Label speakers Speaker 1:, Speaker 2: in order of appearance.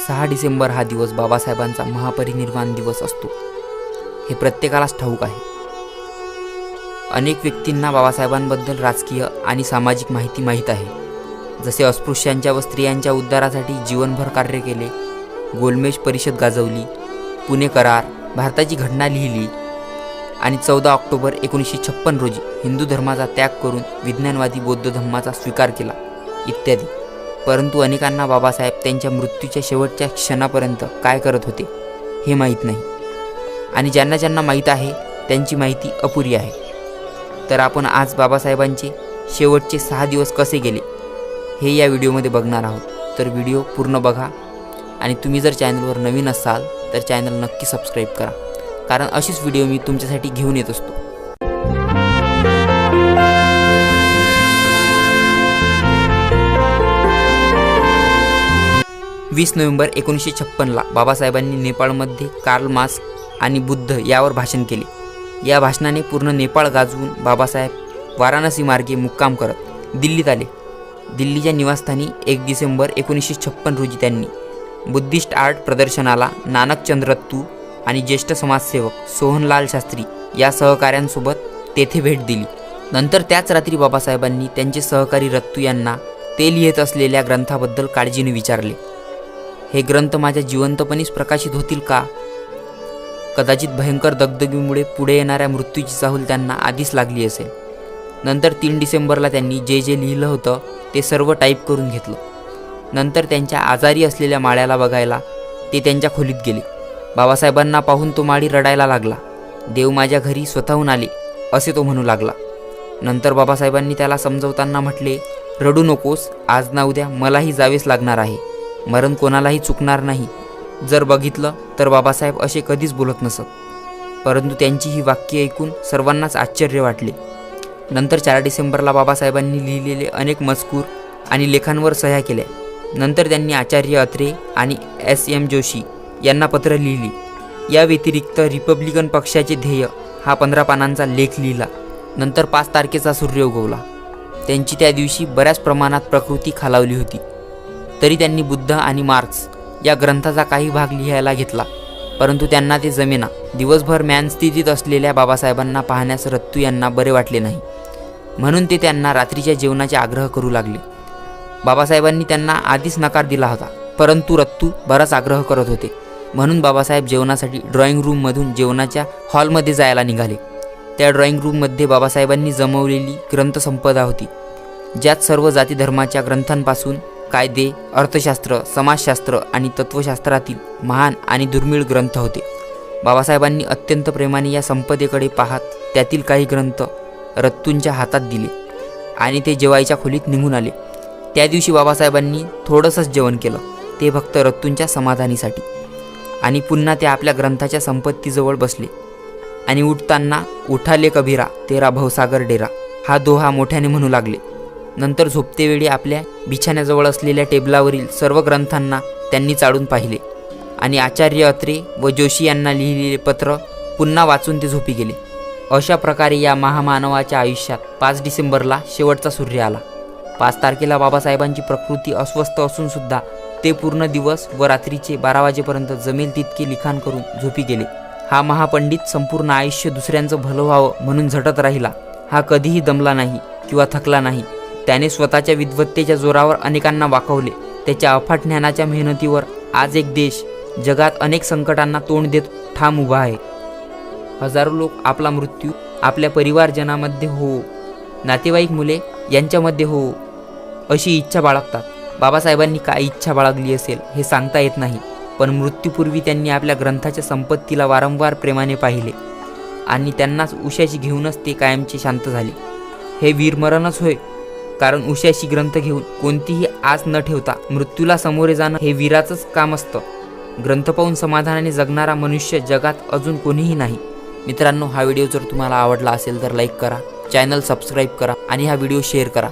Speaker 1: 6 डिसेंबर हा दिवस बाबासाहेबांचा महापरिनिर्वाण दिवस असतो हे प्रत्येकालाच ठाऊक आहे। अनेक व्यक्तींना बाबासाहेबांबद्दल राजकीय आणि सामाजिक माहिती माहीत आहे, जसे अस्पृश्यांच्या व स्त्रियांच्या उद्धारासाठी जीवनभर कार्य केले, गोलमेज परिषद गाजवली, पुणे करार, भारताची घटना लिहिली आणि 14 ऑक्टोबर 1956 रोजी हिंदू धर्माचा त्याग करून विज्ञानवादी बौद्ध धर्माचा स्वीकार केला इत्यादी। परंतु अनेकांना बाबासाहेब त्यांच्या मृत्यूच्या शेवटच्या क्षणापर्यंत काय करत होते हे माहीत नाही आणि ज्यांना ज्यांना माहीत आहे त्यांची माहिती अपुरी आहे। तर आपण आज बाबासाहेबांचे शेवटचे 6 दिवस कसे गेले हे या व्हिडिओमध्ये बघणार आहोत। तर व्हिडिओ पूर्ण बघा आणि तुम्ही जर चॅनलवर नवीन असाल तर चॅनल नक्की सबस्क्राईब करा, कारण अशीच व्हिडिओ मी तुमच्यासाठी घेऊन येत असतो। 20 नोव्हेंबर 1956 बाबासाहेबांनी नेपाळमध्ये कार्ल मार्क्स आणि बुद्ध यावर भाषण केले। या भाषणाने पूर्ण नेपाळ गाजवून बाबासाहेब वाराणसी मार्गे मुक्काम करत दिल्लीत आले। दिल्लीच्या निवासस्थानी 1 डिसेंबर 1956 रोजी त्यांनी बुद्धिस्ट आर्ट प्रदर्शनाला नानकचंद रत्तू आणि ज्येष्ठ समाजसेवक सोहनलाल शास्त्री या सहकाऱ्यांसोबत तेथे भेट दिली। नंतर त्याच रात्री बाबासाहेबांनी त्यांचे सहकारी रत्तू यांना ते लिहित असलेल्या ग्रंथाबद्दल काळजीने विचारले, हे ग्रंथ माझ्या जिवंतपणीच प्रकाशित होतील का? कदाचित भयंकर दगदगीमुळे पुढे येणाऱ्या मृत्यूची चाहूल त्यांना आधीच लागली असेल। नंतर 3 डिसेंबरला त्यांनी जे जे लिहिलं होतं ते सर्व टाईप करून घेतलं। नंतर त्यांच्या आजारी असलेल्या माळ्याला बघायला ते त्यांच्या खोलीत गेले। बाबासाहेबांना पाहून तो माळी रडायला लागला। देव माझ्या घरी स्वतःहून आले असे तो म्हणू लागला। नंतर बाबासाहेबांनी त्याला समजवताना म्हटले, रडू नकोस, आज ना उद्या मलाही जावेच लागणार आहे, मरण कोणालाही चुकणार नाही। जर बघितलं तर बाबासाहेब असे कधीच बोलत नसत, परंतु त्यांची ही वाक्ये ऐकून सर्वांनाच आश्चर्य वाटले। नंतर 4 डिसेंबरला बाबासाहेबांनी लिहिलेले अनेक मजकूर आणि लेखांवर सह्या केल्या। नंतर त्यांनी आचार्य अत्रे आणि SM जोशी यांना पत्र लिहिली। या व्यतिरिक्त रिपब्लिकन पक्षाचे ध्येय हा 15 पानांचा लेख लिहिला। नंतर 5 तारखेचा सूर्य उगवला। त्यांची त्या दिवशी बऱ्याच प्रमाणात प्रकृती खालावली होती, तरी त्यांनी बुद्ध आणि मार्क्स या ग्रंथाचा काही भाग लिहायला घेतला, परंतु त्यांना ते जमेना। दिवसभर मॅन स्थितीत असलेल्या बाबासाहेबांना पाहण्यास रत्तू यांना बरे वाटले नाही, म्हणून ते त्यांना रात्रीच्या जेवणाचे आग्रह करू लागले। बाबासाहेबांनी त्यांना आधीच नकार दिला होता, परंतु रत्तू बराच आग्रह करत होते, म्हणून बाबासाहेब जेवणासाठी ड्रॉइंग रूममधून जेवणाच्या हॉलमध्ये जायला निघाले। त्या ड्रॉइंग रूममध्ये बाबासाहेबांनी जमवलेली ग्रंथसंपदा होती, ज्यात सर्व जाती धर्माच्या ग्रंथांपासून कायदे, अर्थशास्त्र, समाजशास्त्र आणि तत्त्वशास्त्रातील महान आणि दुर्मिळ ग्रंथ होते। बाबासाहेबांनी अत्यंत प्रेमाने या संपदेकडे पाहत त्यातील काही ग्रंथ रत्तूंच्या हातात दिले आणि ते जेवायच्या खोलीत निघून आले। त्या दिवशी बाबासाहेबांनी थोडंसंच जेवण केलं, ते फक्त रत्तूंच्या समाधानीसाठी, आणि पुन्हा ते आपल्या ग्रंथाच्या संपत्तीजवळ बसले आणि उठताना उठाले कबीरा तेरा भवसागर डेरा हा दोहा मोठ्याने म्हणू लागले। नंतर झोपतेवेळी आपल्या बिछाण्याजवळ असलेल्या टेबलावरील सर्व ग्रंथांना त्यांनी चाळून पाहिले आणि आचार्य अत्रे व जोशी यांना लिहिलेले पत्र पुन्हा वाचून ते झोपी गेले। अशा प्रकारे या महामानवाच्या आयुष्यात 5 डिसेंबरला शेवटचा सूर्य आला। 5 तारखेला बाबासाहेबांची प्रकृती अस्वस्थ असून सुद्धा ते पूर्ण दिवस व रात्रीचे 12 वाजेपर्यंत जमेल तितके लिखाण करून झोपी गेले। हा महापंडित संपूर्ण आयुष्य दुसऱ्यांचं भलं व्हावं म्हणून झटत राहिला। हा कधीही दमला नाही किंवा थकला नाही। त्याने स्वतःच्या विद्वत्तेच्या जोरावर अनेकांना वाकवले। त्याच्या अफाट ज्ञानाच्या मेहनतीवर आज एक देश जगात अनेक संकटांना तोंड देत ठाम उभा आहे। हजारो लोक आपला मृत्यू आपल्या परिवारजनामध्ये हो, नातेवाईक मुले यांच्यामध्ये हो अशी इच्छा बाळगतात। बाबासाहेबांनी काय इच्छा बाळगली असेल हे सांगता येत नाही, पण मृत्यूपूर्वी त्यांनी आपल्या ग्रंथाच्या संपत्तीला वारंवार प्रेमाने पाहिले आणि त्यांनाच उशाशी घेऊनच ते कायमचे शांत झाले। हे वीरमरणच होय, कारण उशाशी ग्रंथ घेऊन कोणतीही आस न ठेवता मृत्यूला सामोरे जाणं हे वीराचंच काम असतं। ग्रंथ पाहून समाधानाने जगणारा मनुष्य जगात अजून कोणीही नाही। मित्रांनो, हा व्हिडिओ जर तुम्हाला आवडला असेल तर लाईक करा, चॅनल सबस्क्राईब करा आणि हा व्हिडिओ शेअर करा।